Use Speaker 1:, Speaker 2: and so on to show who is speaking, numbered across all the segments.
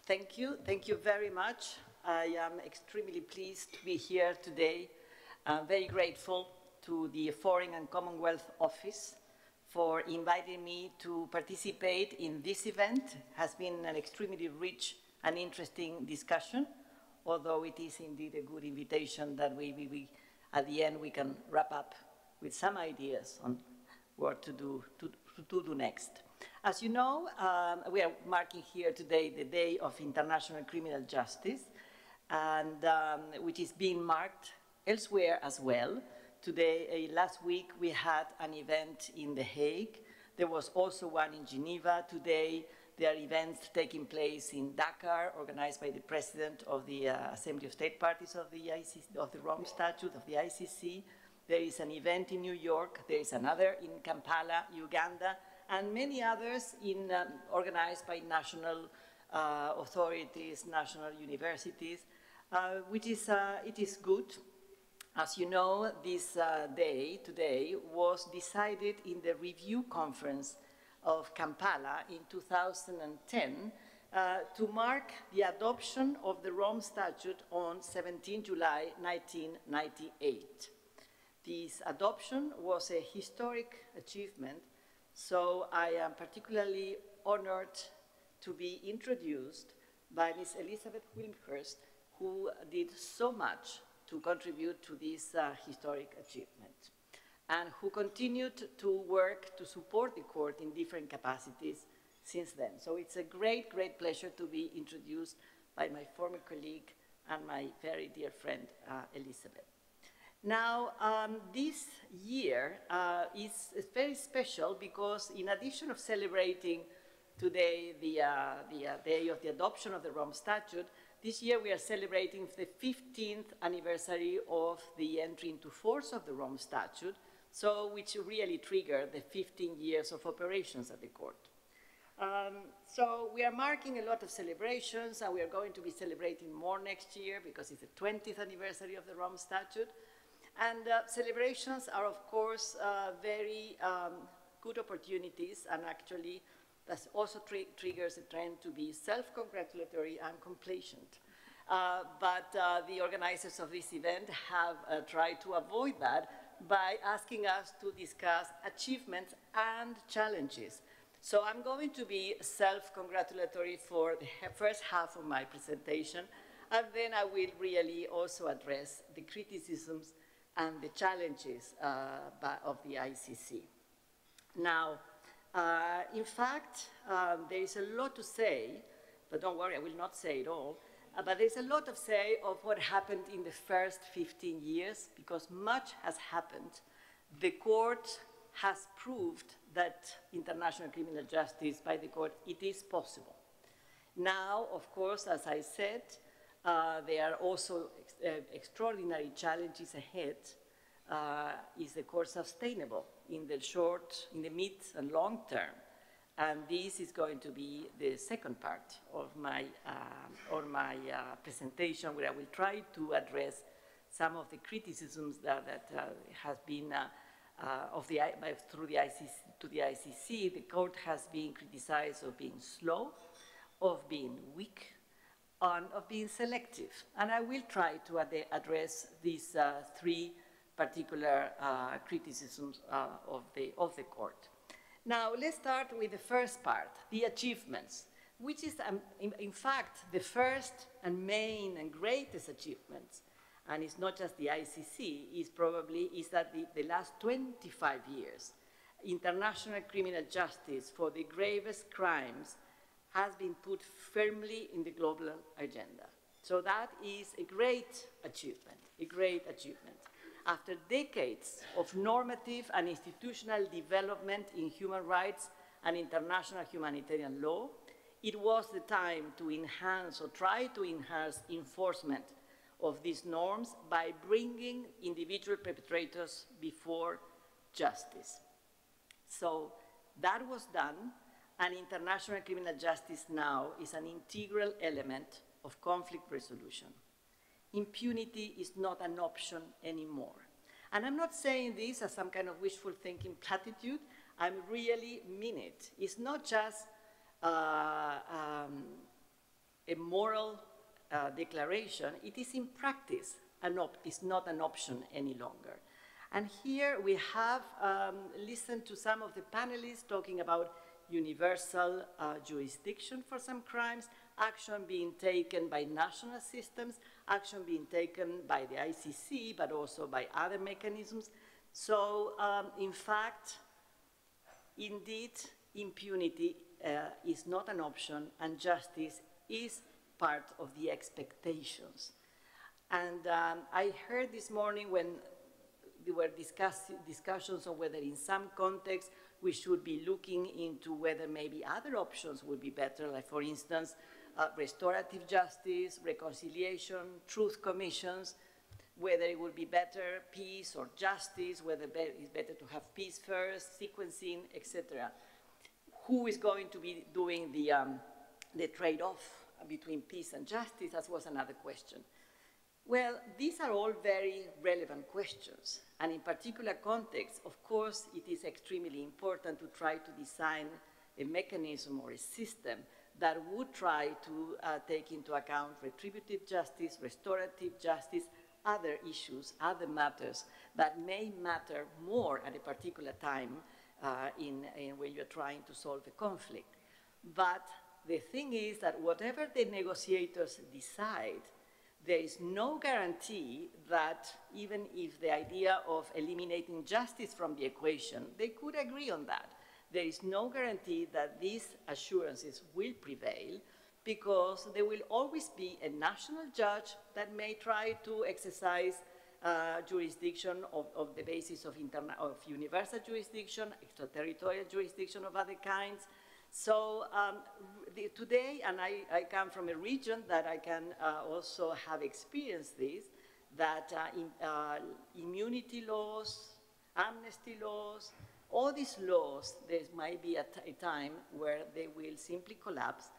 Speaker 1: Thank you. Thank you very much. I am extremely pleased to be here today. I'm very grateful to the Foreign and Commonwealth Office for inviting me to participate in this event. It has been an extremely rich and interesting discussion, although it is indeed a good invitation that we at the end we can wrap up with some ideas on what to do next. As you know, we are marking here today the Day of International Criminal Justice, and which is being marked elsewhere as well. Today, last week, we had an event in The Hague. There was also one in Geneva. Today, there are events taking place in Dakar, organized by the president of the Assembly of State Parties of the Rome Statute, of the ICC. There is an event in New York. There is another in Kampala, Uganda, and many others organized by national authorities, national universities, it is good. As you know, this day, today, was decided in the review conference of Kampala in 2010 to mark the adoption of the Rome Statute on 17 July 1998. This adoption was a historic achievement, so I am particularly honored to be introduced by Ms. Elizabeth Wilmhurst, who did so much to contribute to this historic achievement, and who continued to work to support the court in different capacities since then. So it's a great, great pleasure to be introduced by my former colleague and my very dear friend, Elizabeth. Now, this year is very special because in addition of celebrating today the day of the adoption of the Rome Statute, this year we are celebrating the 15th anniversary of the entry into force of the Rome Statute, so which really triggered the 15 years of operations at the court. So we are marking a lot of celebrations, and we are going to be celebrating more next year because it's the 20th anniversary of the Rome Statute. And celebrations are, of course, very good opportunities, and actually that also triggers a trend to be self-congratulatory and complacent. But the organizers of this event have tried to avoid that by asking us to discuss achievements and challenges. So I'm going to be self-congratulatory for the first half of my presentation, and then I will really also address the criticisms and the challenges of the ICC. Now, in fact, there is a lot to say, but don't worry, I will not say it all, but there's a lot to say of what happened in the first 15 years, because much has happened. The court has proved that international criminal justice by the court, it is possible. Now, of course, as I said, there are also extraordinary challenges ahead. Is the court sustainable in the short, in the mid and long term? And this is going to be the second part of my presentation, where I will try to address some of the criticisms that has been through the ICC. The court has been criticized of being slow, of being weak, and of being selective. And I will try to address these three particular criticisms of the court. Now, let's start with the first part, the achievements, which is, in fact, the first and main and greatest achievements. And it's not just the ICC, is that the last 25 years, international criminal justice for the gravest crimes has been put firmly in the global agenda. So that is a great achievement, a great achievement. After decades of normative and institutional development in human rights and international humanitarian law, it was the time to enhance or try to enhance enforcement of these norms by bringing individual perpetrators before justice. So that was done, and international criminal justice now is an integral element of conflict resolution. Impunity is not an option anymore. And I'm not saying this as some kind of wishful thinking platitude. I really mean it. It's not just a moral declaration, it is in practice it's not an option any longer. And here we have listened to some of the panelists talking about universal jurisdiction for some crimes, action being taken by national systems, action being taken by the ICC, but also by other mechanisms. So, in fact, indeed, impunity is not an option, and justice is part of the expectations. And I heard this morning when there were discussions on whether in some contexts we should be looking into whether maybe other options would be better, like for instance, restorative justice, reconciliation, truth commissions, whether it would be better peace or justice, whether it's better to have peace first, sequencing, etc. Who is going to be doing the trade-off between peace and justice? That was another question. Well, these are all very relevant questions. And in particular context, of course, it is extremely important to try to design a mechanism or a system that would try to take into account retributive justice, restorative justice, other issues, other matters that may matter more at a particular time when you're trying to solve a conflict. But the thing is that whatever the negotiators decide, there is no guarantee that even if the idea of eliminating justice from the equation, they could agree on that. There is no guarantee that these assurances will prevail, because there will always be a national judge that may try to exercise jurisdiction of the basis of universal jurisdiction, extraterritorial jurisdiction of other kinds. So today, and I come from a region that I can also have experienced this, that immunity laws, amnesty laws, all these laws, there might be a time where they will simply collapse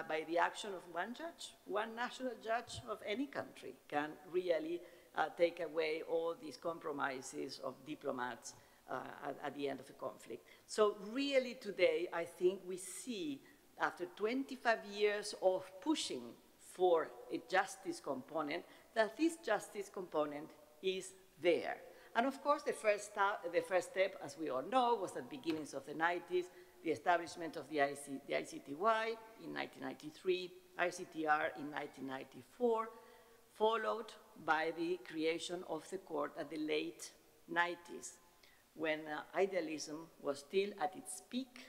Speaker 1: by the action of one judge. One national judge of any country can really take away all these compromises of diplomats at the end of a conflict. So really today, I think we see, after 25 years of pushing for a justice component, that this justice component is there. And of course, the first step, as we all know, was at the beginnings of the 90s, the establishment of the ICTY in 1993, ICTR in 1994, followed by the creation of the court at the late 90s, when idealism was still at its peak.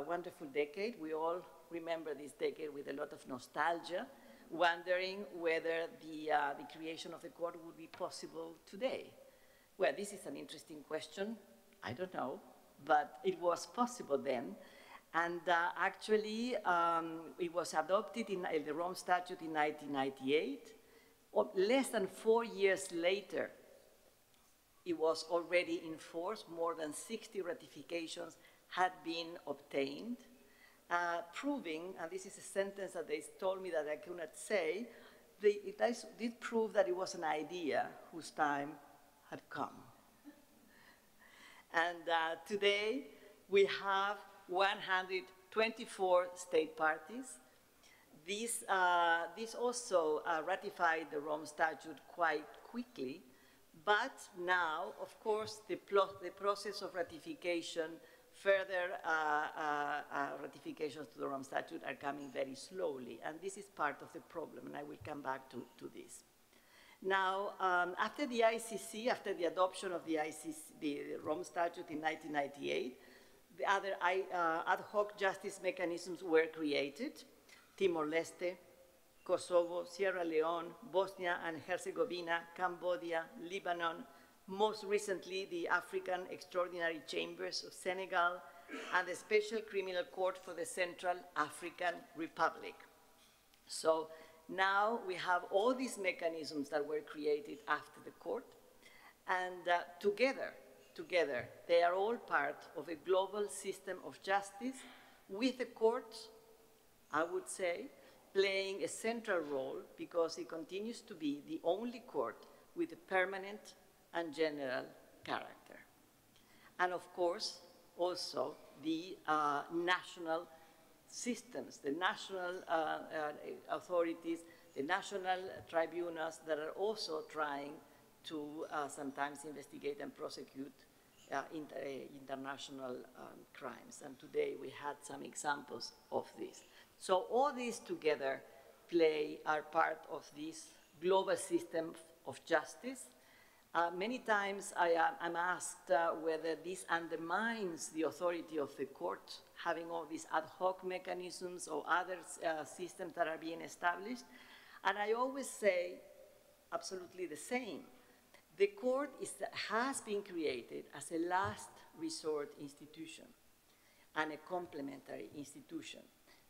Speaker 1: Wonderful decade. We all remember this decade with a lot of nostalgia, wondering whether the creation of the court would be possible today. Well, this is an interesting question. I don't know, but it was possible then. And actually, it was adopted in the Rome Statute in 1998. Less than 4 years later, it was already in force. More than 60 ratifications had been obtained, proving, and this is a sentence that they told me that I could not say, it did prove that it was an idea whose time had come. And today, we have 124 state parties. These also ratified the Rome Statute quite quickly, but now, of course, the process of ratification, further ratifications to the Rome Statute are coming very slowly, and this is part of the problem, and I will come back to this. Now, after the ICC, after the adoption of the Rome Statute in 1998, the other ad hoc justice mechanisms were created: Timor-Leste, Kosovo, Sierra Leone, Bosnia and Herzegovina, Cambodia, Lebanon, most recently the African Extraordinary Chambers of Senegal, and the Special Criminal Court for the Central African Republic. So now we have all these mechanisms that were created after the court, and together, they are all part of a global system of justice, with the courts, I would say, playing a central role, because it continues to be the only court with a permanent and general character. And of course, also the national systems, the national authorities, the national tribunals that are also trying to sometimes investigate and prosecute international crimes. And today we had some examples of this. So all these together are part of this global system of justice. Many times I'm asked whether this undermines the authority of the court, having all these ad hoc mechanisms or other systems that are being established. And I always say absolutely the same. The court has been created as a last resort institution and a complementary institution.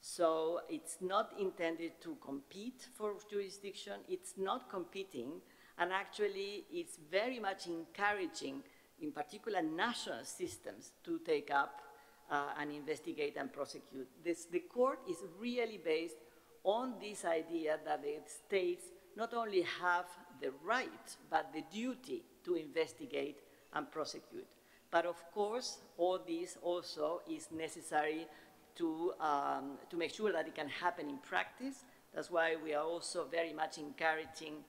Speaker 1: So it's not intended to compete for jurisdiction, it's not competing, and actually it's very much encouraging, in particular national systems, to take up and investigate and prosecute. The court is really based on this idea that the states not only have the right, but the duty to investigate and prosecute. But of course, all this also is necessary to make sure that it can happen in practice. That's why we are also very much encouraging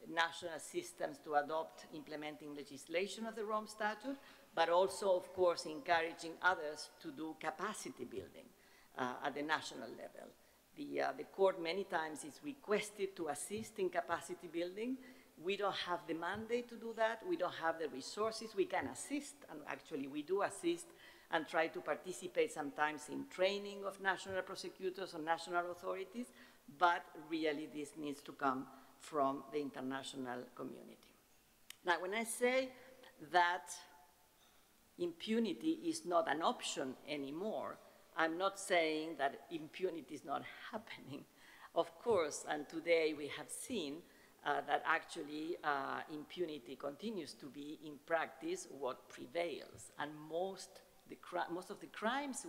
Speaker 1: national systems to adopt implementing legislation of the Rome Statute, but also, of course, encouraging others to do capacity building at the national level. The court many times is requested to assist in capacity building. We don't have the mandate to do that. We don't have the resources. We can assist, and actually we do assist and try to participate sometimes in training of national prosecutors or national authorities, but really this needs to come from the international community. Now, when I say that impunity is not an option anymore, I'm not saying that impunity is not happening. Of course, and today we have seen that actually impunity continues to be, in practice, what prevails. And most of the crimes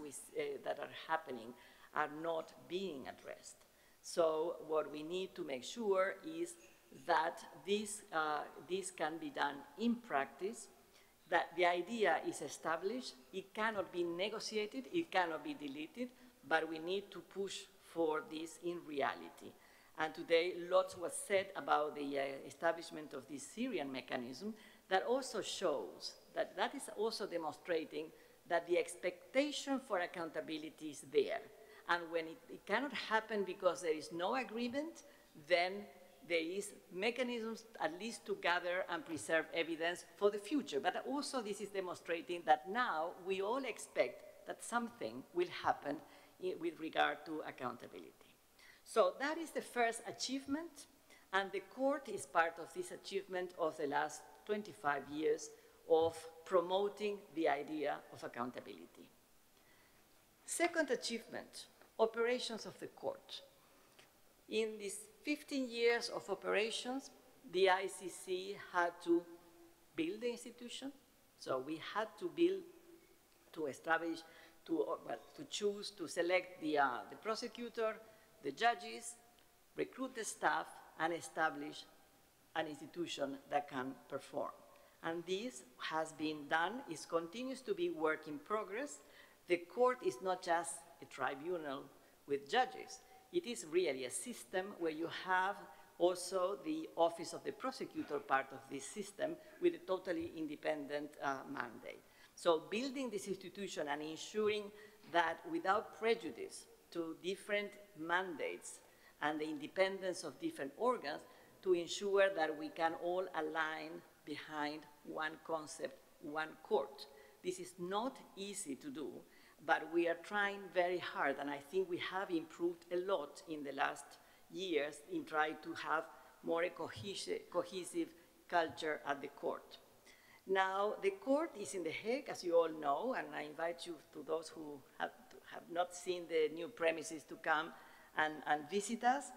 Speaker 1: that are happening are not being addressed. So what we need to make sure is that this can be done in practice, that the idea is established, it cannot be negotiated, it cannot be deleted, but we need to push for this in reality. And today, lots was said about the establishment of this Syrian mechanism that also shows that is also demonstrating that the expectation for accountability is there. And when it cannot happen because there is no agreement, then there is mechanisms at least to gather and preserve evidence for the future. But also this is demonstrating that now we all expect that something will happen with regard to accountability. So that is the first achievement, and the court is part of this achievement of the last 25 years of promoting the idea of accountability. Second achievement, operations of the court. In these 15 years of operations, the ICC had to build the institution. So we had to build, to establish, to choose, to select the prosecutor, the judges, recruit the staff, and establish an institution that can perform. And this has been done, it continues to be work in progress. The court is not just a tribunal with judges. It is really a system where you have also the office of the prosecutor part of this system with a totally independent mandate. So building this institution and ensuring that without prejudice to different mandates and the independence of different organs, to ensure that we can all align behind one concept, one court. This is not easy to do, but we are trying very hard, and I think we have improved a lot in the last years in trying to have more a cohesive culture at the court. Now, the court is in The Hague, as you all know, and I invite you, to those who have not seen the new premises, to come and visit us.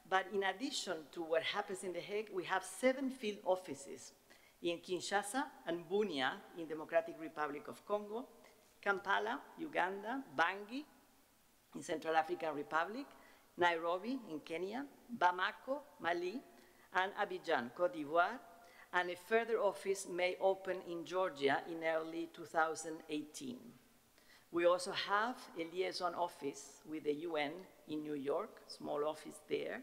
Speaker 1: But in addition to what happens in The Hague, we have 7 field offices in Kinshasa and Bunia in Democratic Republic of Congo, Kampala, Uganda, Bangui in Central African Republic, Nairobi in Kenya, Bamako, Mali, and Abidjan, Cote d'Ivoire, and a further office may open in Georgia in early 2018. We also have a liaison office with the UN in New York, small office there,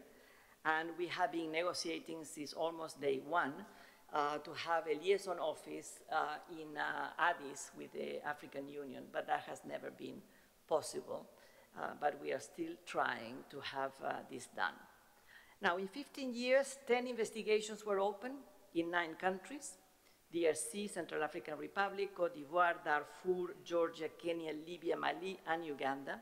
Speaker 1: and we have been negotiating since almost day one to have a liaison office in Addis with the African Union, but that has never been possible. But we are still trying to have this done. Now, in 15 years, 10 investigations were opened in 9 countries: DRC, Central African Republic, Cote d'Ivoire, Darfur, Georgia, Kenya, Libya, Mali, and Uganda.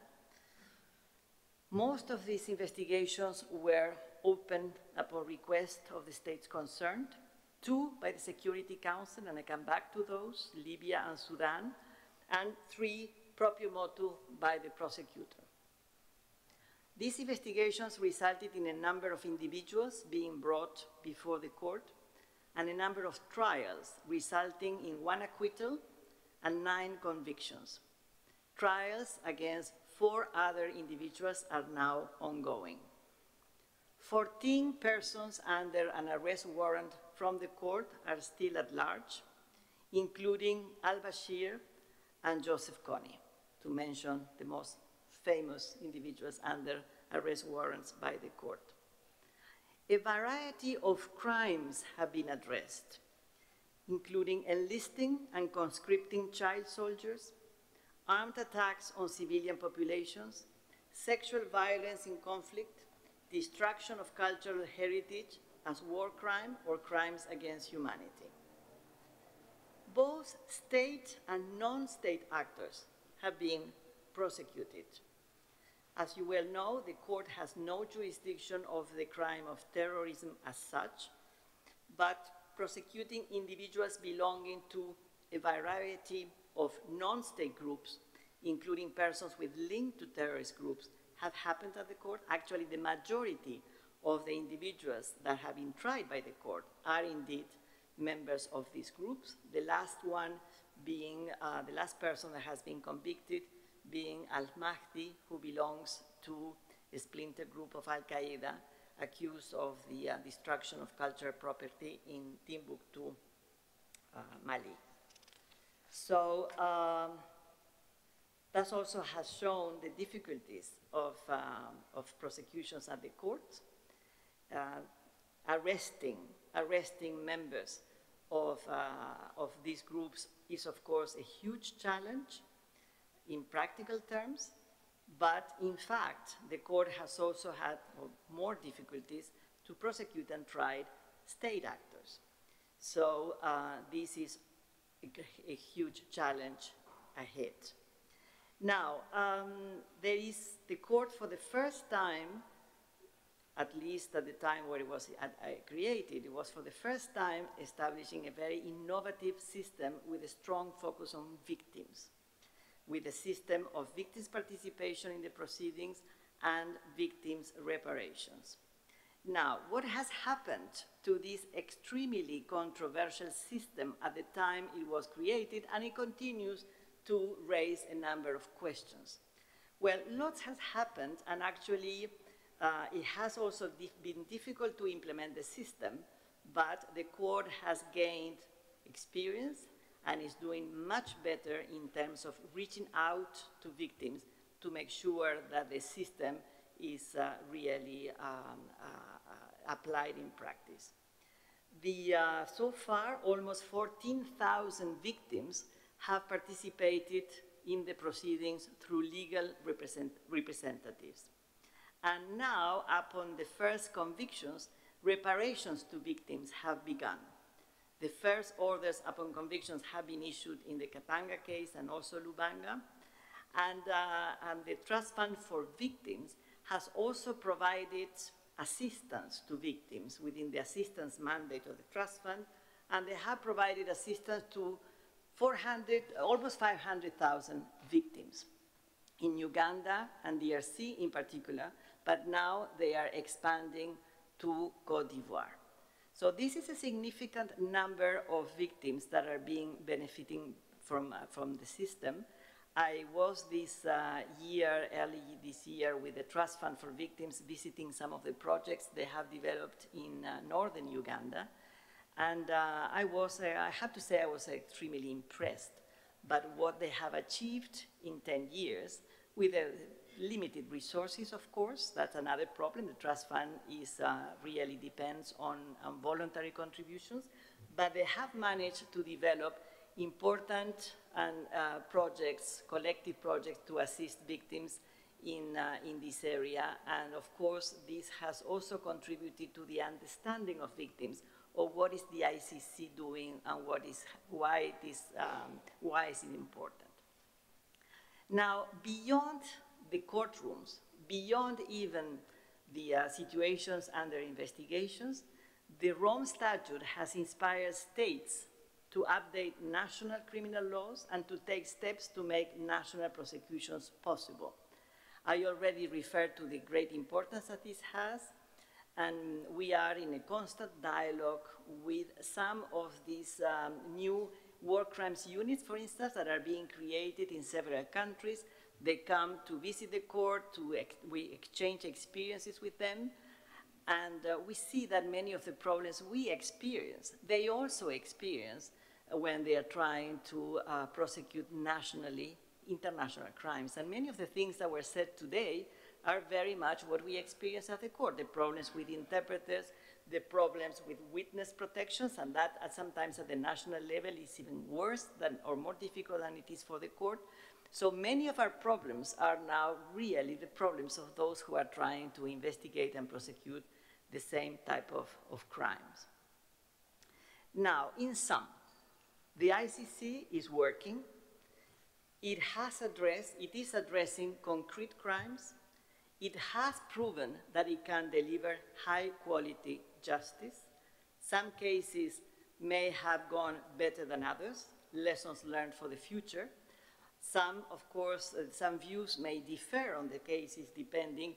Speaker 1: Most of these investigations were opened upon request of the states concerned, 2 by the Security Council, and I come back to those, Libya and Sudan, and 3 proprio motu by the prosecutor. These investigations resulted in a number of individuals being brought before the court and a number of trials, resulting in 1 acquittal and 9 convictions. Trials against 4 other individuals are now ongoing. 14 persons under an arrest warrant from the court are still at large, including al-Bashir and Joseph Kony, to mention the most famous individuals under arrest warrants by the court. A variety of crimes have been addressed, including enlisting and conscripting child soldiers, armed attacks on civilian populations, sexual violence in conflict, destruction of cultural heritage as war crime or crimes against humanity. Both state and non-state actors have been prosecuted. As you well know, the court has no jurisdiction of the crime of terrorism as such, but prosecuting individuals belonging to a variety of non-state groups, including persons with link to terrorist groups, have happened at the court. Actually, the majority of the individuals that have been tried by the court are indeed members of these groups, the last one being, the last person that has been convicted being al-Mahdi, who belongs to a splinter group of Al-Qaeda accused of the destruction of cultural property in Timbuktu, Mali. So that also has shown the difficulties of prosecutions at the courts. Arresting members of these groups is, of course, a huge challenge in practical terms, but in fact, the court has also had more difficulties to prosecute and try state actors. So this is a huge challenge ahead. Now, there is the court for the first time, at least at the time where it was created, it was for the first time establishing a very innovative system with a strong focus on victims, with a system of victims' participation in the proceedings and victims' reparations. Now, what has happened to this extremely controversial system at the time it was created, and it continues to raise a number of questions? Well, lots has happened, and actually it has also been difficult to implement the system, but the court has gained experience and is doing much better in terms of reaching out to victims to make sure that the system is really applied in practice. So far, almost 14,000 victims have participated in the proceedings through legal representatives. And now, upon the first convictions, reparations to victims have begun. The first orders upon convictions have been issued in the Katanga case and also Lubanga. And the Trust Fund for Victims has also provided assistance to victims within the assistance mandate of the Trust Fund, and they have provided assistance to almost 500,000 victims in Uganda and DRC in particular, but now they are expanding to Cote d'Ivoire. So this is a significant number of victims that are benefiting from the system. I was early this year, with the Trust Fund for Victims, visiting some of the projects they have developed in northern Uganda. And I have to say I was extremely impressed but what they have achieved in 10 years with limited resources, of course. That's another problem. The trust fund really depends on voluntary contributions, but they have managed to develop important projects, collective projects to assist victims in this area. And of course, this has also contributed to the understanding of victims of what is the ICC doing and why is it important. Now, beyond the courtrooms, beyond even the situations under investigations, the Rome Statute has inspired states to update national criminal laws and to take steps to make national prosecutions possible. I already referred to the great importance that this has, and we are in a constant dialogue with some of these new war crimes units, for instance, that are being created in several countries. They come to visit the court, we exchange experiences with them, and we see that many of the problems we experience, they also experience when they are trying to prosecute nationally international crimes. And many of the things that were said today are very much what we experience at the court, the problems with interpreters, the problems with witness protections, and that sometimes at the national level is even worse or more difficult than it is for the court. So many of our problems are now really the problems of those who are trying to investigate and prosecute the same type of crimes. Now, in sum, the ICC is working. It is addressing concrete crimes. It has proven that it can deliver high-quality justice. Some cases may have gone better than others, lessons learned for the future. Some, of course, some views may differ on the cases depending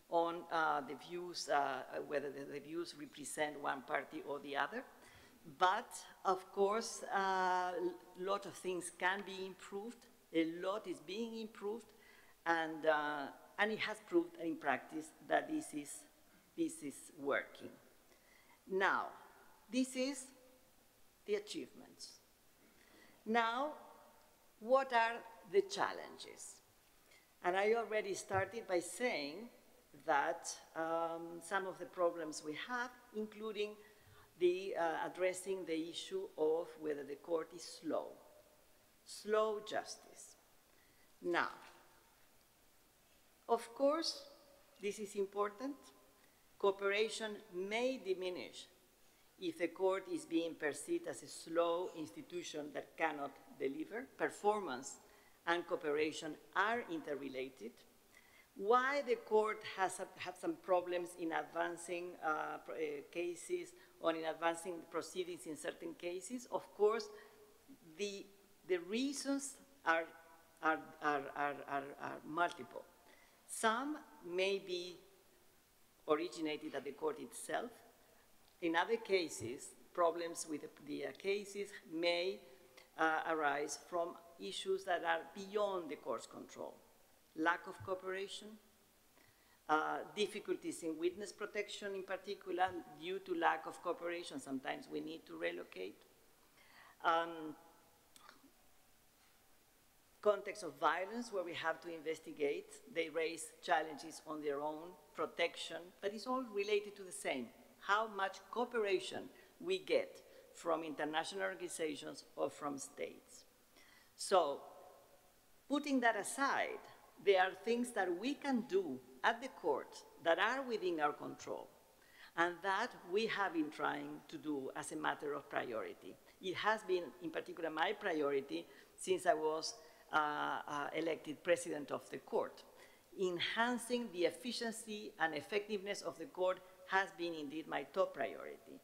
Speaker 1: on the views, whether the views represent one party or the other. But, of course, a lot of things can be improved. A lot is being improved, and it has proved in practice that this is working. Now, this is the achievements. Now, what are the challenges? And I already started by saying that some of the problems we have, including addressing the issue of whether the court is slow justice. Now, of course, this is important. Cooperation may diminish if the court is being perceived as a slow institution that cannot deliver. Performance and cooperation are interrelated. Why the court has had some problems in advancing cases or in advancing proceedings in certain cases? Of course, the reasons are multiple. Some may be originated at the court itself. In other cases, problems with the cases may arise from issues that are beyond the court's control. Lack of cooperation, difficulties in witness protection in particular due to lack of cooperation. Sometimes we need to relocate. Context of violence where we have to investigate. They raise challenges on their own, protection, but it's all related to the same. How much cooperation we get from international organizations or from states. So, putting that aside, there are things that we can do at the court that are within our control and that we have been trying to do as a matter of priority. It has been, in particular, my priority since I was elected president of the court. Enhancing the efficiency and effectiveness of the court has been indeed my top priority.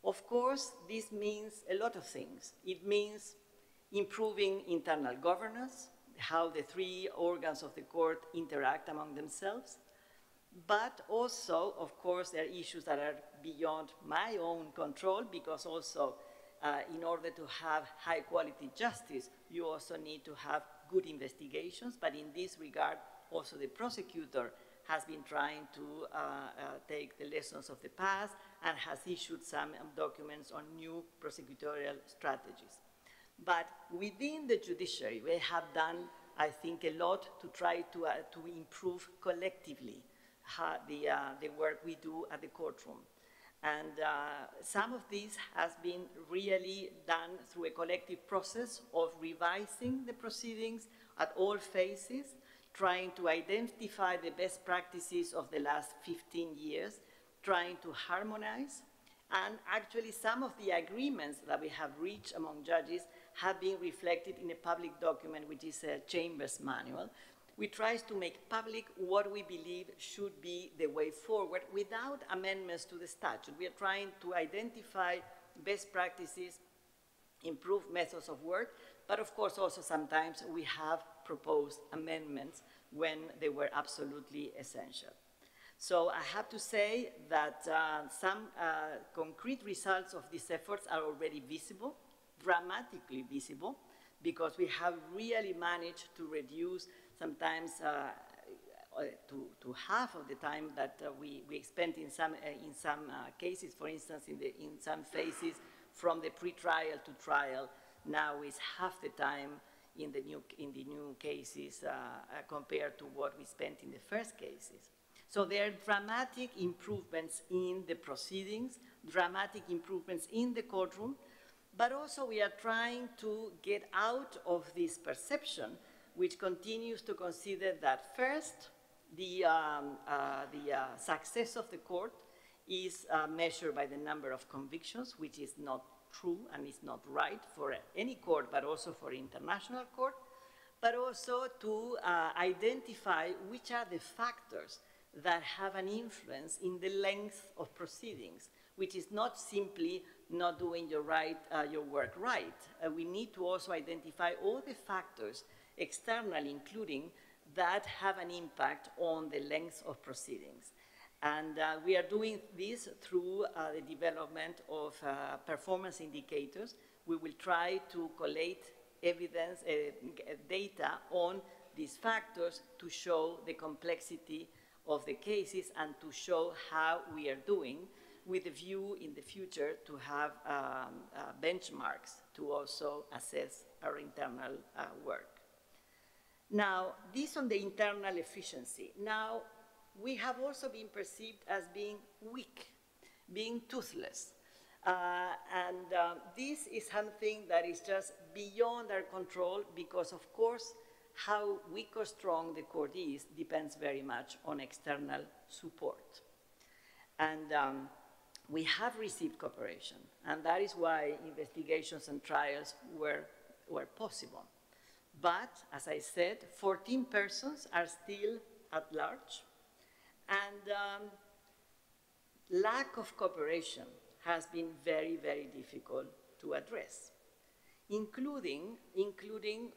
Speaker 1: Of course, this means a lot of things. It means improving internal governance, how the three organs of the court interact among themselves, but also, of course, there are issues that are beyond my own control, because also in order to have high-quality justice, you also need to have good investigations, but in this regard, also the prosecutor has been trying to take the lessons of the past and has issued some documents on new prosecutorial strategies. But within the judiciary, we have done, I think, a lot to try to improve collectively the work we do at the courtroom. And some of this has been really done through a collective process of revising the proceedings at all phases, trying to identify the best practices of the last 15 years, trying to harmonize. And actually, some of the agreements that we have reached among judges have been reflected in a public document, which is a Chambers manual, which tries to make public what we believe should be the way forward without amendments to the statute. We are trying to identify best practices, improve methods of work, but of course also sometimes we have proposed amendments when they were absolutely essential. So I have to say that some concrete results of these efforts are already visible, dramatically visible, because we have really managed to reduce sometimes to half of the time that we spent in some cases. For instance, in some phases from the pre-trial to trial, now is half the time in the new cases compared to what we spent in the first cases. So there are dramatic improvements in the proceedings, dramatic improvements in the courtroom, but also we are trying to get out of this perception which continues to consider that first, the success of the court is measured by the number of convictions, which is not true and is not right for any court, but also for international court, but also to identify which are the factors that have an influence in the length of proceedings, which is not simply not doing your work right. We need to also identify all the factors externally, including that have an impact on the length of proceedings. And we are doing this through the development of performance indicators. We will try to collate evidence, data on these factors to show the complexity of the cases and to show how we are doing, with a view in the future to have benchmarks to also assess our internal work. Now, this on the internal efficiency. Now, we have also been perceived as being weak, being toothless. This is something that is just beyond our control because, of course, how weak or strong the court is depends very much on external support. And we have received cooperation, and that is why investigations and trials were possible. But, as I said, 14 persons are still at large, and lack of cooperation has been very, very difficult to address, including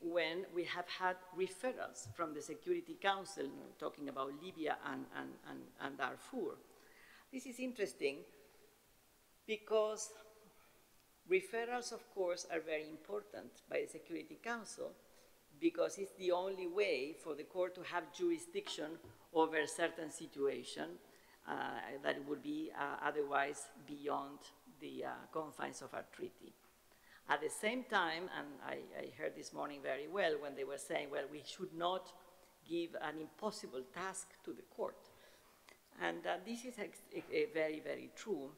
Speaker 1: when we have had referrals from the Security Council, talking about Libya and Darfur. This is interesting because referrals, of course, are very important by the Security Council because it's the only way for the court to have jurisdiction over a certain situation that would be otherwise beyond the confines of our treaty. At the same time, and I heard this morning very well when they were saying, well, we should not give an impossible task to the court. And this is very, very true.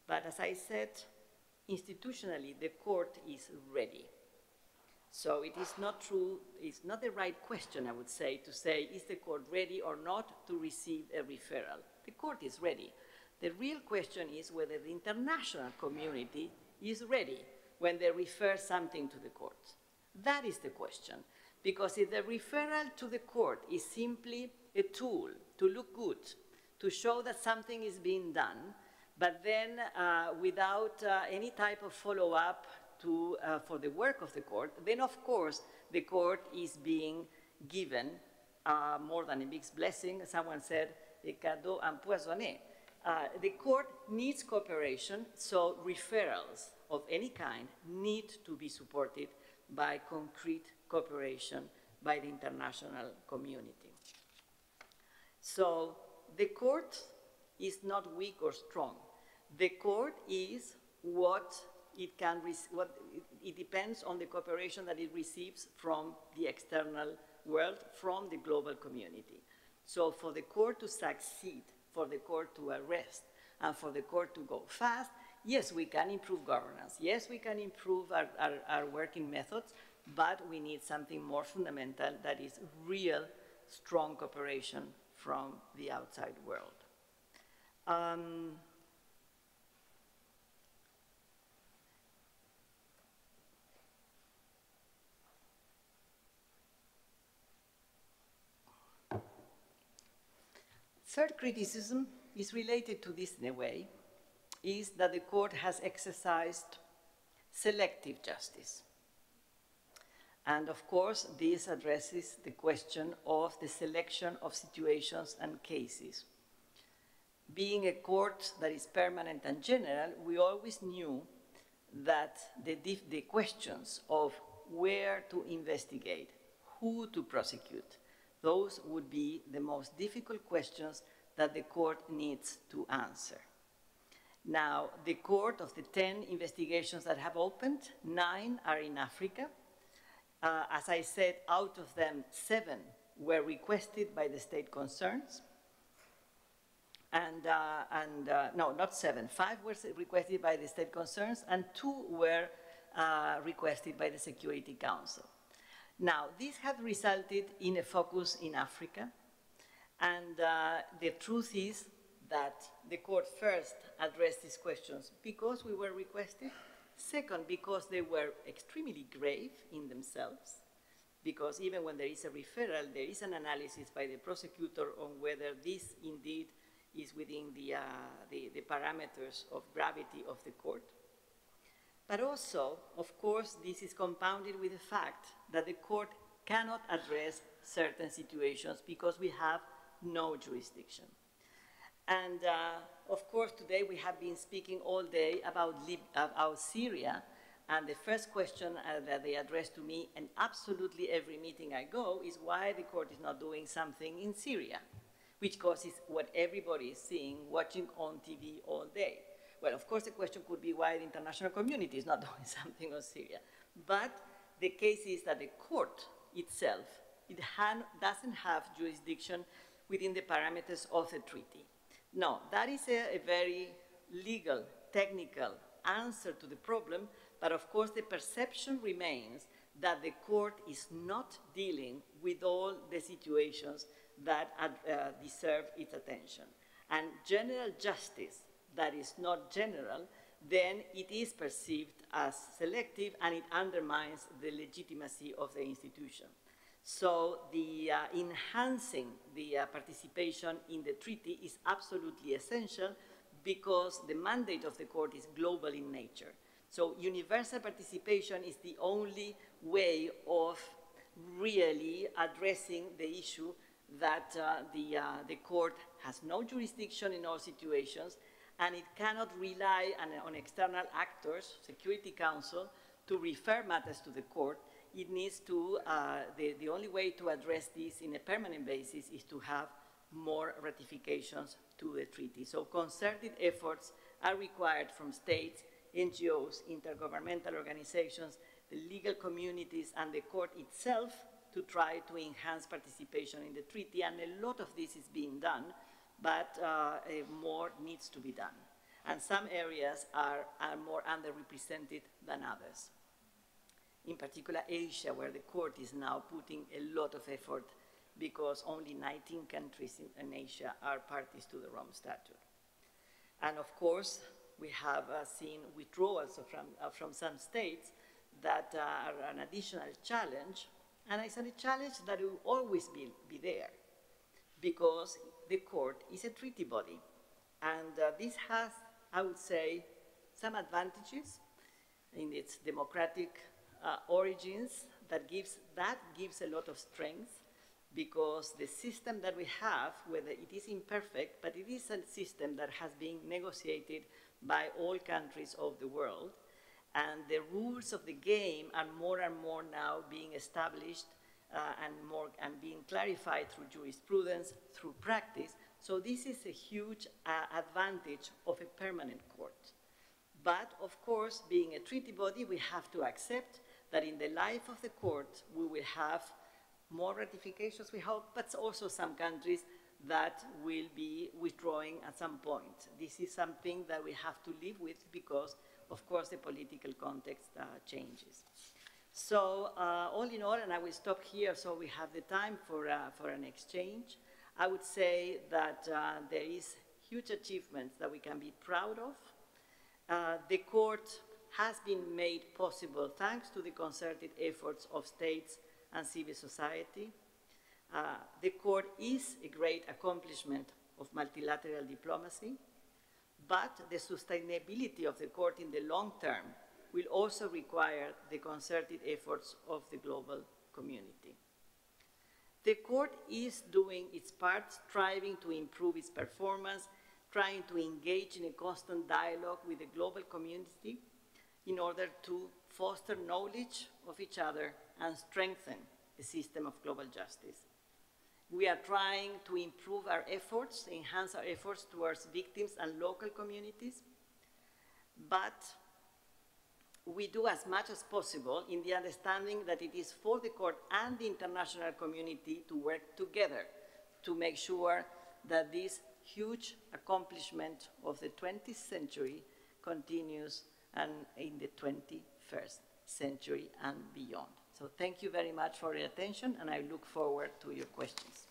Speaker 1: But as I said, institutionally, the court is ready. So it is not true, it's not the right question, I would say, to say, is the court ready or not to receive a referral? The court is ready. The real question is whether the international community is ready when they refer something to the court. That is the question. Because if the referral to the court is simply a tool to look good, to show that something is being done, but then without any type of follow-up for the work of the court, then of course the court is being given more than a mixed blessing. Someone said, a cadeau empoisonné. The court needs cooperation, so referrals of any kind need to be supported by concrete cooperation by the international community. So the court is not weak or strong. The court is what it depends on the cooperation that it receives from the external world, from the global community. So for the court to succeed, for the court to arrest, and for the court to go fast, yes, we can improve governance. Yes, we can improve our working methods, but we need something more fundamental that is real, strong cooperation from the outside world. Third criticism is related to this in a way, is that the court has exercised selective justice. And of course, this addresses the question of the selection of situations and cases. Being a court that is permanent and general, we always knew that the questions of where to investigate, who to prosecute, those would be the most difficult questions that the court needs to answer. Now, the court, of the 10 investigations that have opened, 9 are in Africa. As I said, out of them, 7 were requested by the state concerns. No, not 7, 5 were requested by the state concerns, and 2 were requested by the Security Council. Now, this has resulted in a focus in Africa, and the truth is that the court first addressed these questions because we were requested, second, because they were extremely grave in themselves, because even when there is a referral, there is an analysis by the prosecutor on whether this indeed is within the parameters of gravity of the court. But also, of course, this is compounded with the fact that the court cannot address certain situations because we have no jurisdiction. And of course, today we have been speaking all day about Syria, and the first question that they address to me, and absolutely every meeting I go, is why the court is not doing something in Syria, which causes what everybody is seeing, watching on TV all day. Well, of course, the question could be why the international community is not doing something on Syria. But the case is that the court itself, doesn't have jurisdiction within the parameters of the treaty. No, that is a very legal, technical answer to the problem, but of course the perception remains that the court is not dealing with all the situations that deserve its attention. And general justice that is not general, then it is perceived as selective and it undermines the legitimacy of the institution. So the enhancing the participation in the treaty is absolutely essential because the mandate of the court is global in nature. So universal participation is the only way of really addressing the issue that the court has no jurisdiction in all situations, and it cannot rely on external actors, Security Council, to refer matters to the court. It needs to, the only way to address this in a permanent basis is to have more ratifications to the treaty. So concerted efforts are required from states, NGOs, intergovernmental organizations, the legal communities, and the court itself to try to enhance participation in the treaty. And a lot of this is being done, but more needs to be done. And some areas are more underrepresented than others. In particular, Asia, where the court is now putting a lot of effort because only 19 countries in Asia are parties to the Rome Statute. And of course, we have seen withdrawals from some states that are an additional challenge, and it's a challenge that will always be there because the court is a treaty body. And this has, I would say, some advantages in its democratic origins that gives a lot of strength because the system that we have, whether it is imperfect, but it is a system that has been negotiated by all countries of the world, and the rules of the game are more and more now being established and being clarified through jurisprudence, through practice. So this is a huge advantage of a permanent court. But, of course, being a treaty body, we have to accept that in the life of the court, we will have more ratifications, we hope, but also some countries that will be withdrawing at some point. This is something that we have to live with because, of course, the political context changes. So, all in all, and I will stop here so we have the time for an exchange, I would say that there is huge achievements that we can be proud of. The court has been made possible thanks to the concerted efforts of states and civil society. The court is a great accomplishment of multilateral diplomacy, but the sustainability of the court in the long term will also require the concerted efforts of the global community. The court is doing its part, striving to improve its performance, trying to engage in a constant dialogue with the global community in order to foster knowledge of each other and strengthen the system of global justice. We are trying to improve our efforts, enhance our efforts towards victims and local communities, but we do as much as possible in the understanding that it is for the court and the international community to work together to make sure that this huge accomplishment of the 20th century continues and in the 21st century and beyond. So thank you very much for your attention, and I look forward to your questions.